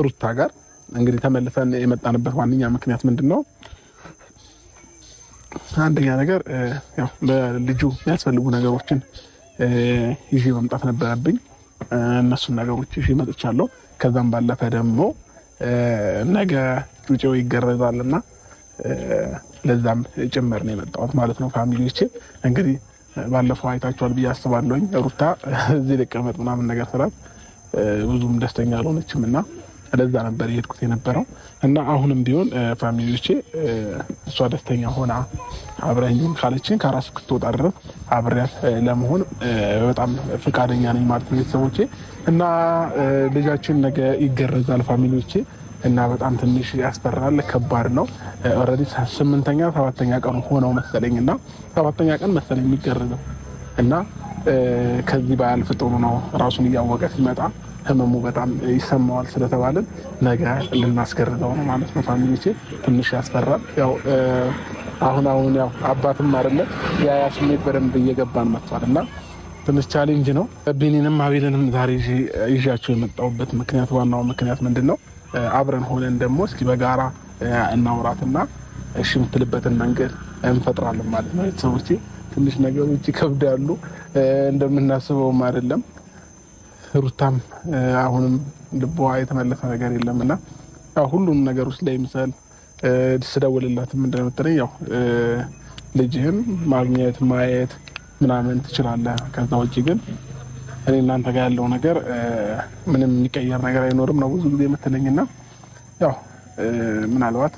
ሩታ ጋር እንግዲህ ተመልሰን የመጣንበት ዋነኛ ምክንያት ምንድነው? አንደኛ ነገር ያው ለልጁ የሚያስፈልጉ ነገሮችን ይዤ መምጣት ነበረብኝ። እነሱን ነገሮች ይዤ መጥቻለሁ። ከዛም ባለፈ ደግሞ ነገ ጩጬው ይገረዛልና ለዛም ጭምር ነው የመጣሁት ማለት ነው። ፋሚሊዎቼ እንግዲህ ባለፈው አይታችኋል ብዬ አስባለሁኝ። ሩታ እዚህ ልቀመጥ ምናምን ነገር ስላት ብዙም ደስተኛ አልሆነችም እና ለዛ ነበር የሄድኩት የነበረው እና አሁንም ቢሆን ፋሚሊዎቼ እሷ ደስተኛ ሆና አብረኝ ካለችን ከራስ ክትወጣ ድረስ አብሬያት ለመሆን በጣም ፈቃደኛ ነኝ ማለት ነው ቤተሰቦቼ። እና ልጃችን ነገ ይገረዛል ፋሚሊዎቼ እና በጣም ትንሽ ያስፈራል፣ ከባድ ነው። ኦልሬዲ 8ኛ 7ኛ ቀኑ ሆነው መሰለኝና 7ኛ ቀን መሰለኝ የሚገረዘው እና ከዚህ ባያልፍ ጥሩ ነው። ራሱን እያወቀ ሲመጣ ህመሙ በጣም ይሰማዋል ስለተባለን ነገ ልናስገርዘው ነው ማለት ነው ፋሚሊዎቼ። ትንሽ ያስፈራል። ያው አሁን ያው አባትም አይደለም ያ ስሜት በደንብ እየገባን መጥቷል እና ትንሽ ቻሌንጅ ነው። ቢኒንም አቤልንም ዛሬ ይዣቸው የመጣሁበት ምክንያት ዋናው ምክንያት ምንድነው? አብረን ሆነን ደግሞ እስኪ በጋራ እናውራትና እሺ የምትልበትን መንገድ እንፈጥራለን ማለት ነው ቤተሰቦቼ። ትንሽ ነገሮች ይከብዳሉ፣ እንደምናስበውም አይደለም። ሩታም አሁንም ልቧ የተመለሰ ነገር የለምና ያው ሁሉም ነገር ውስጥ ላይ ምሳል ስደውልላትም እንደምትለኝ ያው ልጅህን ማግኘት ማየት ምናምን ትችላለህ፣ ከዛ ውጪ ግን እኔ እናንተ ጋር ያለው ነገር ምንም የሚቀየር ነገር አይኖርም ነው ብዙ ጊዜ የምትለኝና ያው ምናልባት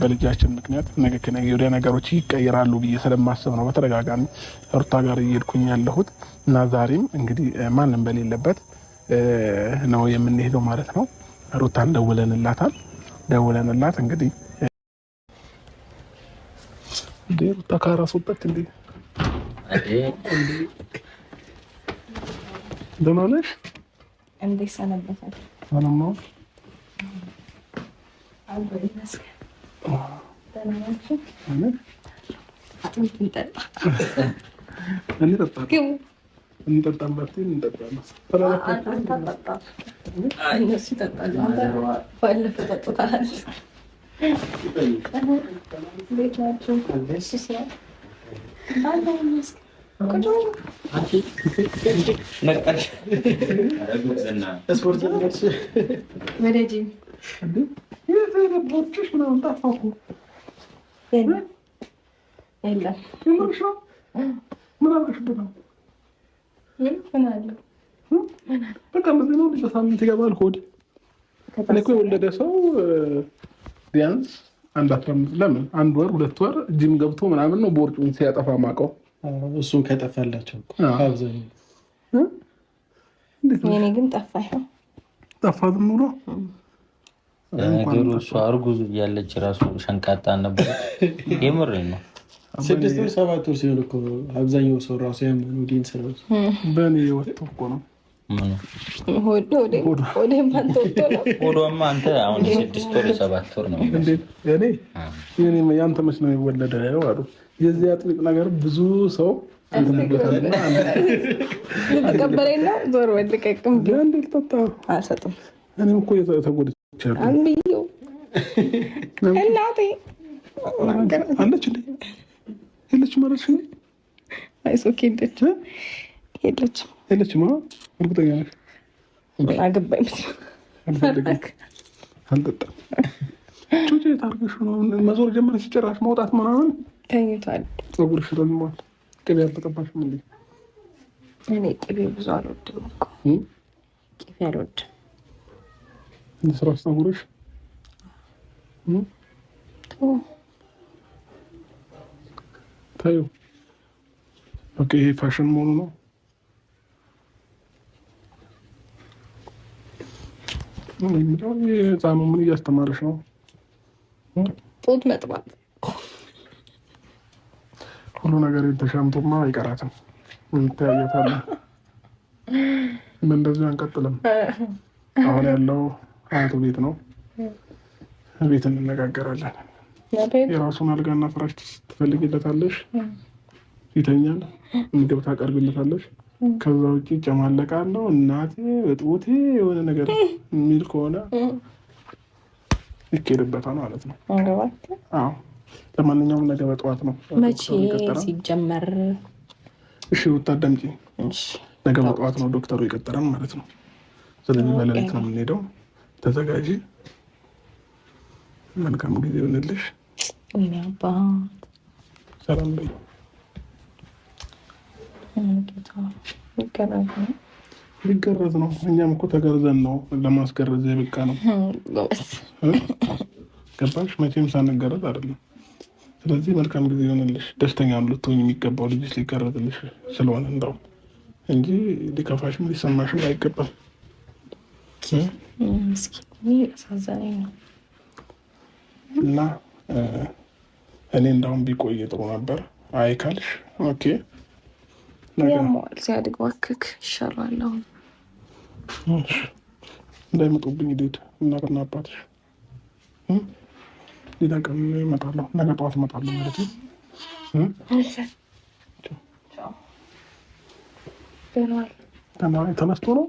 በልጃችን ምክንያት ነገ ከነገ ወዲያ ነገሮች ይቀየራሉ ብዬ ስለማስብ ነው በተደጋጋሚ ሩታ ጋር እየሄድኩኝ ያለሁት እና ዛሬም እንግዲህ ማንም በሌለበት ነው የምንሄደው ማለት ነው። ሩታን ደውለንላት እንግዲህ ሩታ ካራሱበት እንዴ ደህና ነሽ? እንዴት ሰነበታል? ሰላም ነው። ሳምንት ይገባል ሆድ እኮ የወለደ ሰው ቢያንስ አንድ 15 ለምን 1 ወር 2 ወር ጂም ገብቶ ምናምን ነው ቦርጩን ሲያጠፋ ማቀው። እሱን ከጠፋላቸው አብዛኛው የኔ ግን ጠፋትም ብሎ ነገሩ እሷ እርጉዝ እያለች ራሱ ሸንቃጣ ነበር። የምሬን ነው። 6 ወር 7 ወር ሲሆን እኮ አብዛኛው ሰው ራሱ ያመኑ ዲን ሰራው በእኔ ወጥቶ እኮ ነው ሆዶማ አንተ አሁን 6 ወር 7 ወር ነው እንዴ? እኔ ያንተ መች ነው የሚወለደው አሉ። የዚህ አጥሚት ነገር ብዙ ሰው ልትቀበለኝ ነው? ዞር ወልቀቅም ቢያንድ ልጠጣ አልሰጥም። እኔም እኮ ተጎድቻለሁ። አንብዬው እናቴ አለች እንዴ? የለች ማለት ነው? አይሶኬ የለችም። እርግጠኛ ነሽ? አገባኝ አልጠጣም። ጩጬ ታርገሽ ነው መዞር ጀመረሽ? ጭራሽ መውጣት ምናምን ተኝቷል። ፀጉርሽ ረዝሟል። ቅቤ አልተቀባሽም እንዴ? እኔ ቅቤ ብዙ አልወድም እኮ ቅቤ አልወድም። ስራሽ ፀጉርሽ ታዩ። ኦኬ ይሄ ፋሽን መሆኑ ነው። ህፃኑ ምን እያስተማረሽ ነው? ጡት መጥባት ሁሉ ነገር ተሻምቶማ አይቀራትም። እንተያየታለን። እንደዚህ አንቀጥልም። አሁን ያለው አያቱ ቤት ነው። ቤት እንነጋገራለን። የራሱን አልጋና ፍራሽ ትፈልጊለታለሽ፣ ይተኛል። ምግብ ታቀርቢለታለሽ። ከዛ ውጭ ጨማለቃለሁ እናቴ በጡቴ የሆነ ነገር የሚል ከሆነ ይኬድበታል ማለት ነው። አዎ ለማንኛውም ነገ በጠዋት ነው መቼ ሲጀመር? እሺ ወታደምጪ ነገ በጠዋት ነው ዶክተሩ የቀጠረን ማለት ነው። ስለዚህ በሌሊት ነው የምንሄደው። ተዘጋጂ። መልካም ጊዜ ይሆንልሽ። ሰላም በይ። ሊገረዝ ነው። እኛም እኮ ተገርዘን ነው ለማስገረዝ የበቃ ነው። ገባሽ? መቼም ሳንገረዝ አይደለም። ስለዚህ መልካም ጊዜ ይሆንልሽ። ደስተኛ ልትሆኝ የሚገባው ልጅሽ ሊገረዝልሽ ስለሆነ እንደው እንጂ ሊከፋሽም ሊሰማሽም አይገባም። አሳዛኝ ነው እና እኔ እንዳውም ቢቆይ ጥሩ ነበር። አይ ካልሽ ኦኬ። ያሟል ሲያድግ እባክህ ይሻላል። አሁን እንዳይመጡብኝ ዴድ እናትና አባትሽ ሌላ ቀን እመጣለሁ። ነገ ጠዋት እመጣለሁ ማለት ነው። ተነስቶ ነው